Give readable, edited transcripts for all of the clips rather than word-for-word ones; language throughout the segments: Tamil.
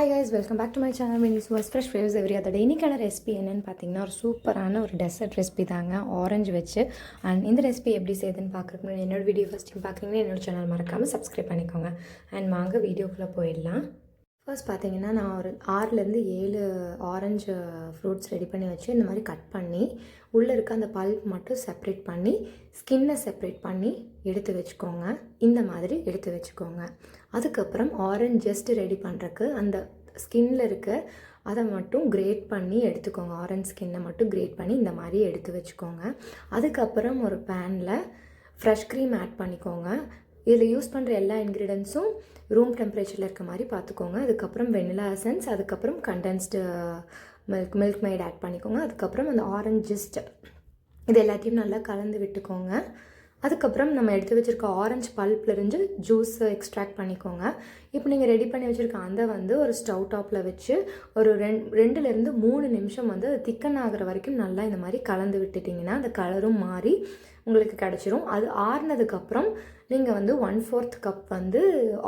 Hi guys, welcome back to my channel. Minis was fresh flavors every other day. இன்றைக்கான ரெசிபி என்னென்னு பார்த்தீங்கன்னா ஒரு சூப்பரான ஒரு டெசர்ட் ரெசிபி தாங்க, ஆரஞ்சு வச்சு. அண்ட் இந்த ரெசிபி எப்படி செய்யுதுன்னு பார்க்குறதுக்கு முன்னாடி என்னோட வீடியோ ஃபஸ்ட் டைம் பார்க்குறீங்கன்னா என்னோட சேனல் மறக்காமல் சப்ஸ்கிரைப் பண்ணிக்கோங்க. அண்ட் வாங்க வீடியோக்குள்ளே போயிடலாம். ஃபர்ஸ்ட் பார்த்தீங்கன்னா நான் ஒரு 6-7 ஆரஞ்சு ஃப்ரூட்ஸ் ரெடி பண்ணி வச்சு இந்த மாதிரி கட் பண்ணி உள்ளே இருக்க அந்த பல்ப் மட்டும் செப்ரேட் பண்ணி ஸ்கின்னை செப்ரேட் பண்ணி எடுத்து வச்சுக்கோங்க. இந்த மாதிரி எடுத்து வச்சுக்கோங்க. அதுக்கப்புறம் ஆரஞ்சு ஜஸ்ட் ரெடி பண்ணுறக்கு அந்த ஸ்கின்னில் இருக்க அதை மட்டும் கிரேட் பண்ணி எடுத்துக்கோங்க. ஆரஞ்சு ஸ்கின்னை மட்டும் கிரேட் பண்ணி இந்த மாதிரி எடுத்து வச்சுக்கோங்க. அதுக்கப்புறம் ஒரு பேனில் ஃப்ரெஷ் க்ரீம் ஆட் பண்ணிக்கோங்க. இதில் யூஸ் பண்ணுற எல்லா இன்க்ரீடியன்ஸும் ரூம் டெம்பரேச்சரில் இருக்க மாதிரி பார்த்துக்கோங்க. அதுக்கப்புறம் வெனிலா எசன்ஸ், அதுக்கப்புறம் கண்டென்ஸ்டு மில்க் மெய்ட் ஆட் பண்ணிக்கோங்க. அதுக்கப்புறம் அந்த ஆரஞ்சு ஜஸ்ட் இது எல்லாத்தையும் நல்லா கலந்து விட்டுக்கோங்க. அதுக்கப்புறம் நம்ம எடுத்து வச்சுருக்க ஆரஞ்சு பல்ப்லேருந்து ஜூஸ் எக்ஸ்ட்ராக்ட் பண்ணிக்கோங்க. இப்போ நீங்கள் ரெடி பண்ணி வச்சுருக்க அந்த ஒரு ஸ்டவ் டாப்பில் வச்சு ஒரு 2-3 நிமிஷம் அது திக்கன் ஆகிற வரைக்கும் நல்லா இந்த மாதிரி கலந்து விட்டுட்டிங்கன்னா அந்த கலரும் மாறி உங்களுக்கு கிடச்சிரும். அது ஆறுனதுக்கப்புறம் நீங்கள் 1/4 கப்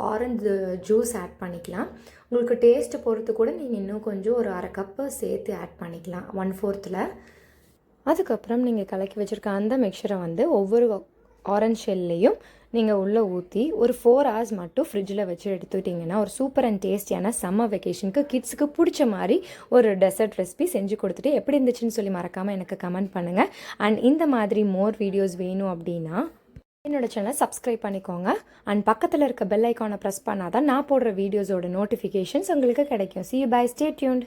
ஆரஞ்சு ஜூஸ் ஆட் பண்ணிக்கலாம். உங்களுக்கு டேஸ்ட்டு பொறுத்து கூட நீங்கள் இன்னும் கொஞ்சம் ஒரு 1/2 கப்பு சேர்த்து ஆட் பண்ணிக்கலாம் 1/4. அதுக்கப்புறம் நீங்கள் கலக்கி வச்சுருக்க அந்த மிக்சரை ஒவ்வொரு ஆரஞ்ச் ஷெல்லையும் நீங்கள் உள்ளே ஊற்றி ஒரு 4 hours மட்டும் ஃப்ரிட்ஜில் வச்சு எடுத்துக்கிட்டிங்கன்னா ஒரு சூப்பர் அண்ட் டேஸ்டியான சம்மர் வெக்கேஷனுக்கு கிட்ஸுக்கு பிடிச்ச மாதிரி ஒரு டெசர்ட் ரெசிபி செஞ்சு கொடுத்துட்டு எப்படி இருந்துச்சுன்னு சொல்லி மறக்காமல் எனக்கு கமெண்ட் பண்ணுங்கள். அண்ட் இந்த மாதிரி மோர் வீடியோஸ் வேணும் அப்படின்னா என்னோட சேனலை சப்ஸ்கிரைப் பண்ணிக்கோங்க. அண்ட் பக்கத்தில் இருக்க பெல் ஐக்கானை ப்ரெஸ் பண்ணால் தான் நான் போடுற வீடியோஸோட நோட்டிஃபிகேஷன்ஸ் உங்களுக்கு கிடைக்கும். See you, bye, stay tuned.